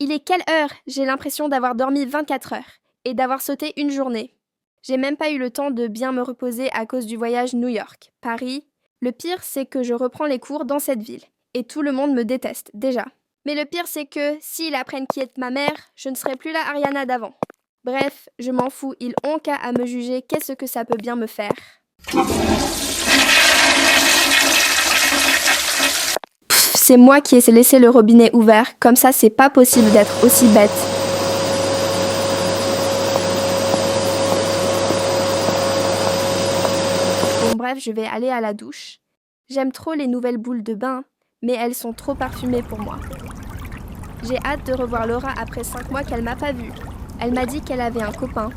Il est quelle heure? J'ai l'impression d'avoir dormi 24 heures et d'avoir sauté une journée. J'ai même pas eu le temps de bien me reposer à cause du voyage New York, Paris. Le pire, c'est que je reprends les cours dans cette ville. Et tout le monde me déteste, déjà. Mais le pire, c'est que, s'ils apprennent qui est ma mère, je ne serai plus la Ariana d'avant. Bref, je m'en fous, ils ont qu'à à me juger, qu'est-ce que ça peut bien me faire. Pff, c'est moi qui ai laissé le robinet ouvert, comme ça c'est pas possible d'être aussi bête. Bon bref, je vais aller à la douche. J'aime trop les nouvelles boules de bain, mais elles sont trop parfumées pour moi. J'ai hâte de revoir Laura après 5 mois qu'elle m'a pas vue. Elle m'a dit qu'elle avait un copain.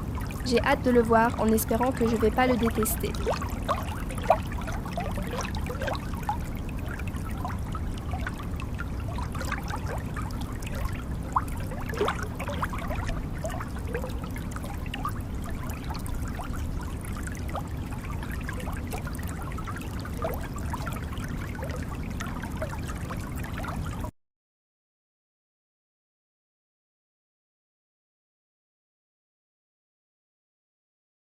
J'ai hâte de le voir en espérant que je vais pas le détester.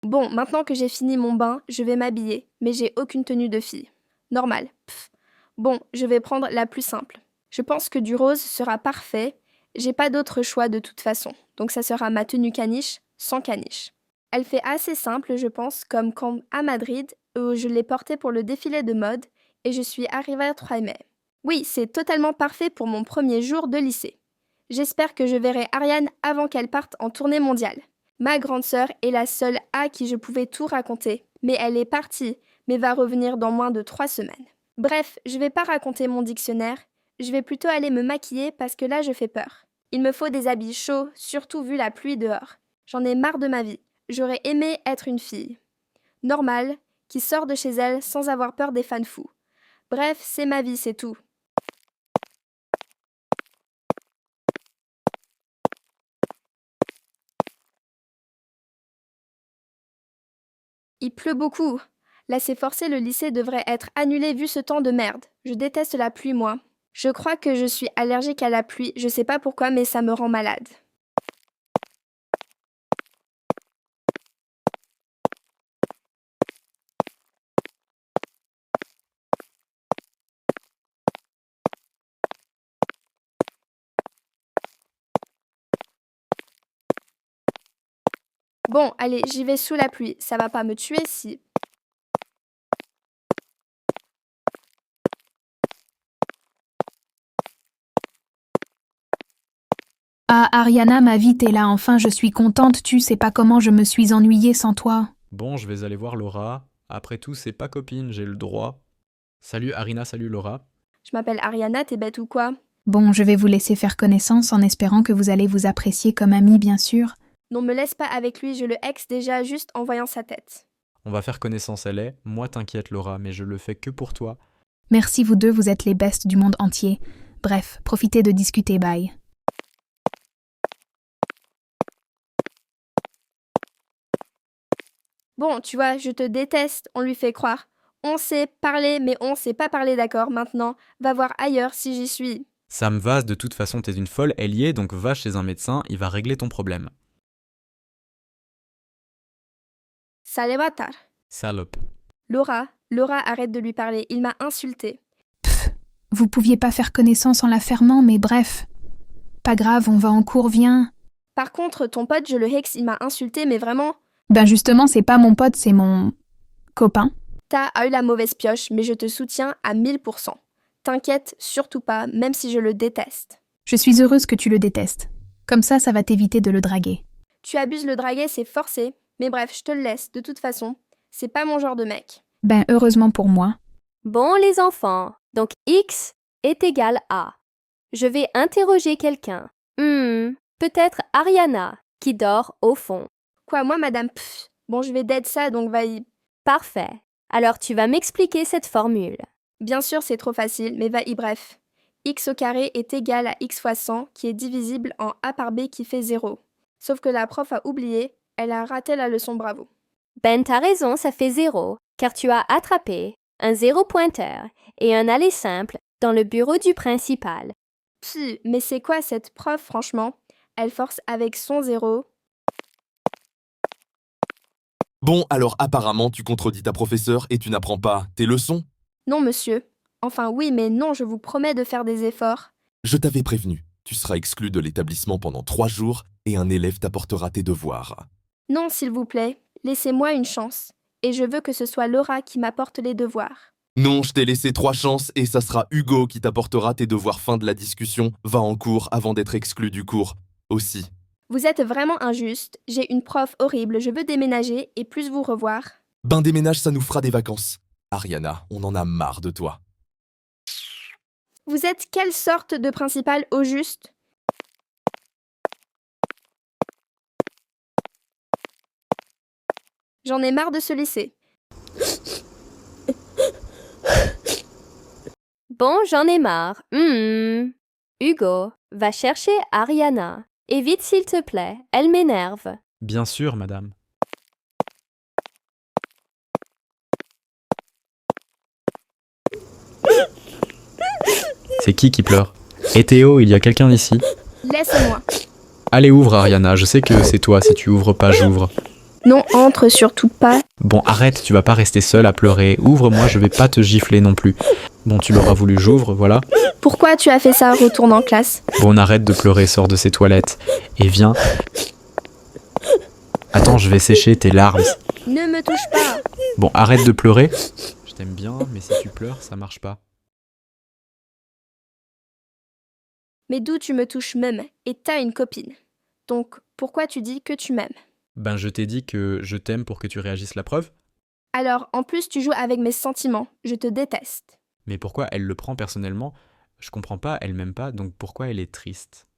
Bon, maintenant que j'ai fini mon bain, je vais m'habiller, mais j'ai aucune tenue de fille. Normal. Pff. Bon, je vais prendre la plus simple. Je pense que du rose sera parfait. J'ai pas d'autre choix de toute façon, donc ça sera ma tenue caniche, sans caniche. Elle fait assez simple, je pense, comme quand à Madrid, où je l'ai portée pour le défilé de mode, et je suis arrivée à 3 mai. Oui, c'est totalement parfait pour mon premier jour de lycée. J'espère que je verrai Ariane avant qu'elle parte en tournée mondiale. Ma grande sœur est la seule à qui je pouvais tout raconter, mais elle est partie, mais va revenir dans moins de 3 semaines. Bref, je vais pas raconter mon dictionnaire, je vais plutôt aller me maquiller parce que là je fais peur. Il me faut des habits chauds, surtout vu la pluie dehors. J'en ai marre de ma vie. J'aurais aimé être une fille. Normale, qui sort de chez elle sans avoir peur des fans fous. Bref, c'est ma vie, c'est tout. Il pleut beaucoup. Laisser forcer le lycée devrait être annulé vu ce temps de merde. Je déteste la pluie, moi. Je crois que je suis allergique à la pluie, je sais pas pourquoi, mais ça me rend malade. Bon, allez, j'y vais sous la pluie. Ça va pas me tuer si. Ah, Ariana, ma vie, t'es là, enfin, je suis contente, tu sais pas comment je me suis ennuyée sans toi. Bon, je vais aller voir Laura. Après tout, c'est pas copine, j'ai le droit. Salut Arina, salut Laura. Je m'appelle Ariana, t'es bête ou quoi? Bon, je vais vous laisser faire connaissance en espérant que vous allez vous apprécier comme amis, bien sûr. Non, me laisse pas avec lui, je le hex déjà juste en voyant sa tête. On va faire connaissance, elle est. Moi, t'inquiète Laura, mais je le fais que pour toi. Merci vous deux, vous êtes les bestes du monde entier. Bref, profitez de discuter, bye. Bon, tu vois, je te déteste, on lui fait croire. On sait parler, mais on sait pas parler, d'accord? Maintenant, va voir ailleurs si j'y suis. Ça me va, de toute façon, t'es une folle, elle y est, donc va chez un médecin, il va régler ton problème. Ça les bâtard. Salope. Laura, arrête de lui parler, il m'a insulté. Vous pouviez pas faire connaissance en la fermant, mais bref. Pas grave, on va en cours, viens. Par contre, ton pote, je le hex, il m'a insulté, mais vraiment, Ben justement, c'est pas mon pote, c'est mon copain. t'as eu la mauvaise pioche, mais je te soutiens à 1000%. T'inquiète surtout pas, même si je le déteste. Je suis heureuse que tu le détestes. Comme ça va t'éviter de le draguer. Tu abuses le draguer, c'est forcé, mais bref, je te le laisse, de toute façon. C'est pas mon genre de mec. Ben heureusement pour moi. Bon, les enfants, donc X est égal à. Je vais interroger quelqu'un. Peut-être Ariana, qui dort au fond. Quoi, moi, madame, pff. Bon, je vais dead ça, donc va-y. Parfait. Alors tu vas m'expliquer cette formule. Bien sûr, c'est trop facile, mais va-y, bref. X au carré est égal à x fois 100, qui est divisible en a par b qui fait 0. Sauf que la prof a oublié, elle a raté la leçon, bravo. Ben, t'as raison, ça fait 0, car tu as attrapé un 0 pointeur et un aller simple dans le bureau du principal. Pfff, mais c'est quoi cette prof, franchement? Elle force avec son zéro. Bon, alors apparemment, tu contredis ta professeure et tu n'apprends pas tes leçons. Non, monsieur. Enfin, oui, mais non, je vous promets de faire des efforts. Je t'avais prévenu. Tu seras exclu de l'établissement pendant 3 jours et un élève t'apportera tes devoirs. Non, s'il vous plaît, laissez-moi une chance. Et je veux que ce soit Laura qui m'apporte les devoirs. Non, je t'ai laissé 3 chances et ça sera Hugo qui t'apportera tes devoirs. Fin de la discussion. Va en cours avant d'être exclu du cours. Aussi. Vous êtes vraiment injuste. J'ai une prof horrible, je veux déménager et plus vous revoir. Ben déménage, ça nous fera des vacances. Ariana, on en a marre de toi. Vous êtes quelle sorte de principal au juste? J'en ai marre de ce lycée. Bon, j'en ai marre. Hugo, va chercher Ariana. Et vite s'il te plaît, elle m'énerve. Bien sûr, madame. C'est qui pleure? Et Théo, il y a quelqu'un ici? Laisse-moi. Allez, ouvre, Ariana, je sais que c'est toi, si tu ouvres pas, j'ouvre. Non, entre surtout pas. Bon, arrête, tu vas pas rester seule à pleurer. Ouvre-moi, je vais pas te gifler non plus. Bon, tu l'auras voulu, j'ouvre, voilà. Pourquoi tu as fait ça? Retourne en classe. Bon, arrête de pleurer, sors de ces toilettes. Et viens. Attends, je vais sécher tes larmes. Ne me touche pas. Bon, arrête de pleurer. Je t'aime bien, mais si tu pleures, ça marche pas. Mais d'où tu me touches même? Et t'as une copine. Donc, pourquoi tu dis que tu m'aimes? Ben, je t'ai dit que je t'aime pour que tu réagisses la preuve. Alors, en plus, tu joues avec mes sentiments. Je te déteste. Mais pourquoi elle le prend personnellement? Je comprends pas, elle m'aime pas, donc pourquoi elle est triste?